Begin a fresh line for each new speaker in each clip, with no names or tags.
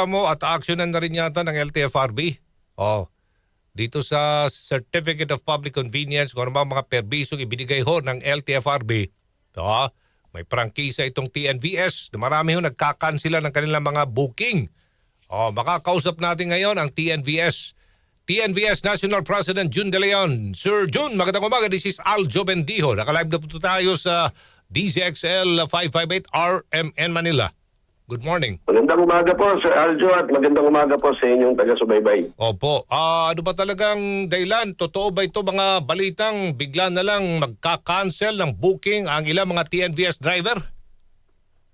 mo at actionan na rin yata ng LTFRB. Oh, dito sa Certificate of Public Convenience, kung ano ba mga perbisong ibinigay ho ng LTFRB, may prangkisa itong TNVS na marami ho nagkakansila ng kanilang mga booking. Makakausap natin ngayon ang TNVS National President June De Leon. Sir June, magandang umaga. This is Aljo Bendijo. Nakalive na po tayo sa DZXL 558 RMN Manila. Good morning.
Magandang umaga po, Sir Aljo, at magandang umaga po sa inyong taga-subaybay.
Opo. Ano ba talagang dahilan? Totoo ba ito mga balitang bigla na lang magka-cancel ng booking ang ilang mga TNVS driver?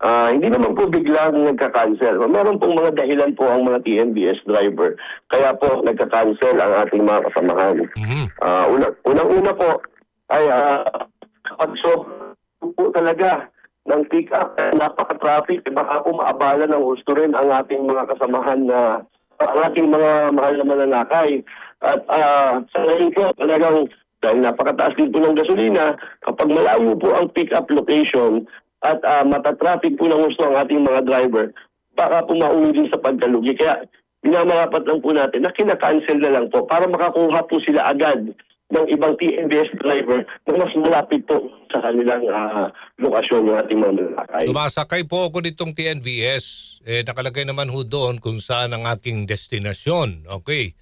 Hindi naman po biglang nagka-cancel. Meron pong mga dahilan po ang mga TNVS driver. Kaya po nagka-cancel ang ating mga kasamahan. Unang-una po ay kapag po talaga ng pick-up, napaka-traffic, baka po maabala ng gusto rin ang ating mga kasamahan na ang ating mga mahal na mananakay. At sa ngayon po talagang dahil napakataas din po ng gasolina, kapag malayo po ang pick-up location at matatraffic po ng gusto ang ating mga driver, baka po mauwi din sa pagkalugi. Kaya minamarapat lang po natin na kinakancel na lang po para makakuha po sila agad ng ibang TNVS driver na mas malapit po sa kanilang lokasyon ng ating mga mananakay.
Sumasakay po ako nitong TNVS. Nakalagay naman ho doon kung saan ang aking destinasyon. Okay.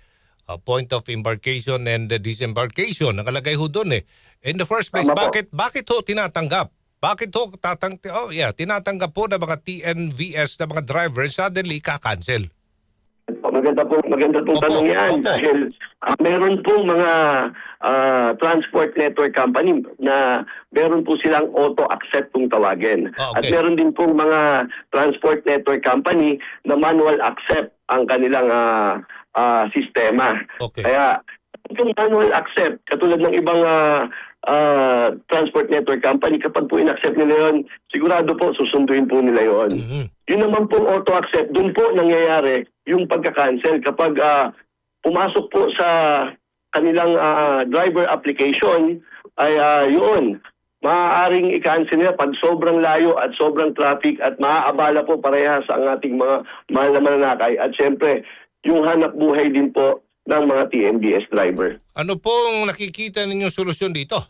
Point of embarkation and disembarkation. Nakalagay ho doon . In the first place, bakit ho tinatanggap? Bakit ho tinatanggap po na mga TNVS na mga drivers suddenly ka-cancel?
Maganda pong tanong yan. Dahil meron pong mga transport network company na meron po silang auto-accept kung tawagin. At meron din pong mga transport network company na manual accept ang kanilang sistema. Kaya yung manual accept, katulad ng ibang transport network company, kapag po in-accept nila yun, sigurado po susunduin po nila yun. Yun naman po auto-accept, dun po nangyayari yung pagka-cancel kapag pumasok po sa kanilang driver application ay yun, maaaring i-cancel nila pag sobrang layo at sobrang traffic at maaabala po parehas ang ating mga mahal na mananakay at syempre yung hanap buhay din po ng mga TNVS driver.
Ano pong nakikita ninyong solusyon dito?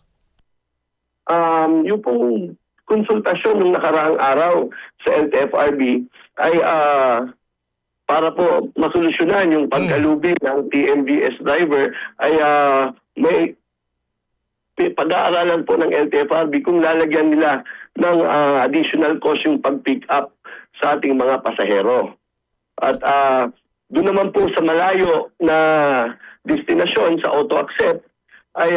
Yung pong konsultasyon ng nakaraang araw sa LTFRB ay para po masolusyonan yung pagkalubi ng TNVS driver ay may pag-aaralan po ng LTFRB kung lalagyan nila ng additional cost yung pag-pick up sa ating mga pasahero. At doon naman po sa malayo na destinasyon sa auto-accept ay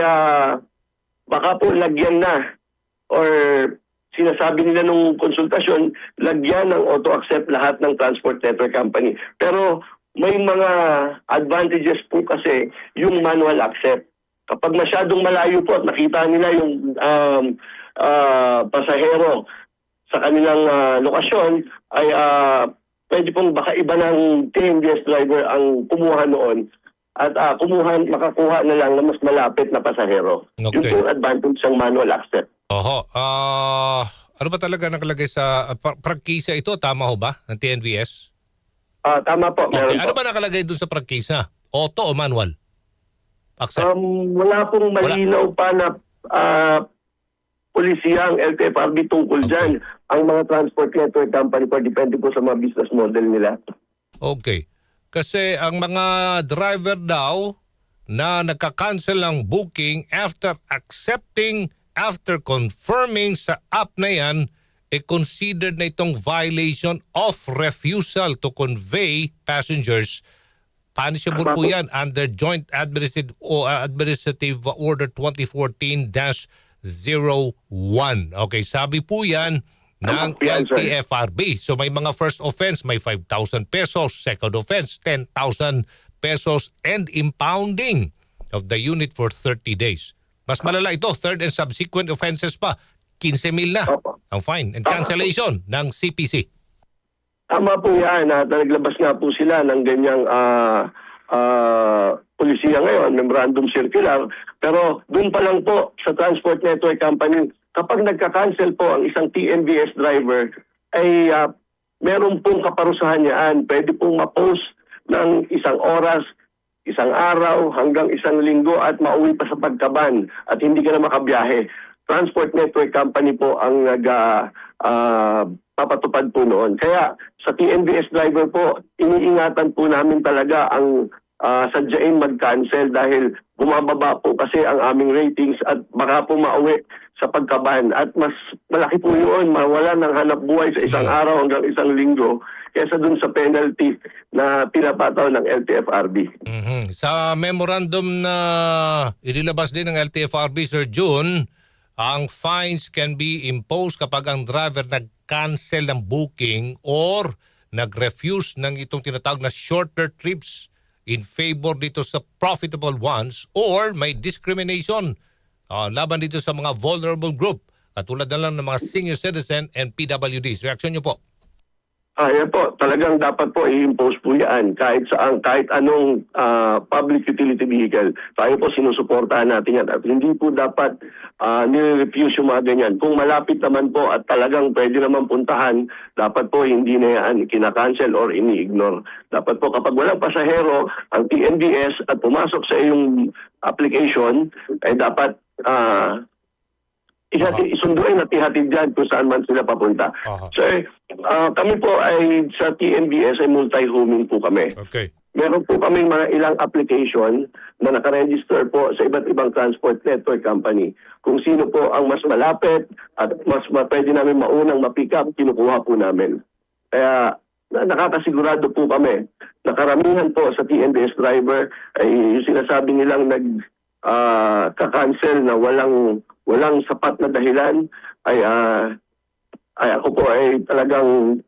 baka po lagyan na or sinasabi nila nung konsultasyon, lagyan ng auto-accept lahat ng transport network company. Pero may mga advantages po kasi yung manual accept. Kapag masyadong malayo po at nakita nila yung pasahero sa kanilang lokasyon, ay pwede pong baka iba ng TNVS driver ang kumuha noon at makakuha na lang na mas malapit na pasahero. Yung po advantage ng manual accept.
Ano ba talaga nakalagay sa prangkisa ito? Tama ho ba ng TNVS?
Tama po.
Okay. Ano ba nakalagay doon sa prangkisa? Auto o manual? Accept?
Wala pong malinaw pa na polisiya ang LTFRB tungkol dyan. Ang mga transport network company po, depende po sa mga business model nila.
Okay. Kasi ang mga driver daw na nagka-cancel ng booking after confirming sa app na yan, considered na itong violation of refusal to convey passengers. Punishable po yan under Joint Administrative Order 2014-01. Okay, sabi po yan ng LTFRB. So may mga first offense, may 5,000 pesos, second offense, 10,000 pesos, and impounding of the unit for 30 days. Mas malala ito, third and subsequent offenses pa, 15,000 na ang fine and cancellation ng CPC.
Tama po yan. Naglabas nga po sila ng ganyang polisiya ngayon, memorandum circular. Pero doon pa lang po sa transport network company, kapag nagka-cancel po ang isang TNVS driver, ay meron pong kaparusahan yan. Pwede pong ma-post ng 1 oras, 1 araw, hanggang 1 linggo at mauwi pa sa pagkaban at hindi ka na makabiyahe. Transport Network Company po ang papatupad po noon. Kaya sa TNVS driver po, iniingatan po namin talaga ang sadyain mag-cancel dahil bumababa po kasi ang aming ratings at baka po mauwi sa pagkaban. At mas malaki po yun, mawala ng hanap buhay sa 1 araw hanggang 1 linggo kaysa dun sa penalty na pinapataw ng LTFRB.
Sa memorandum na inilabas din ng LTFRB, Sir June, ang fines can be imposed kapag ang driver nag-cancel ng booking or nag-refuse ng itong tinatawag na shorter trips in favor dito sa profitable ones or may discrimination laban dito sa mga vulnerable group katulad na lang ng mga senior citizen and PWDs. Reaksyon niyo po?
Yan po, talagang dapat po i-impose po yan kahit anong public utility vehicle. Tayo po sinusuportahan natin yan at hindi po dapat nire-refuse yung mga ganyan. Kung malapit naman po at talagang pwede naman puntahan, dapat po hindi na yan kinakancel or ini-ignore. Dapat po kapag walang pasahero, ang TNVS at pumasok sa iyong application, ay dapat isunduin at ihatid dyan kung saan man sila papunta. So, kami po ay sa TNVS ay multi-homing po kami.
Okay.
Meron po kaming mga ilang application na nakaregister po sa iba't ibang transport network company. Kung sino po ang mas malapit at mas pwede namin maunang ma-pick up, kinukuha po namin. Kaya nakakasigurado po kami na karamihan po sa TNVS driver ay yung sinasabi nilang nag-cancel na walang sapat na dahilan ay ako po ay talagang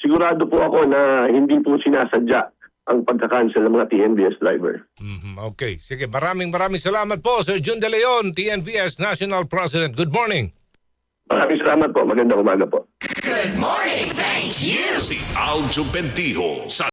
sigurado po ako na hindi po sinasadya ang pagka-cancel ng mga TNVS driver.
Okay. Sige, maraming salamat po, Sir June De Leon, TNVS National President. Good morning.
Maraming salamat po. Magandang umaga po.
Good morning. Thank you.
Si Aljo Bendijo sa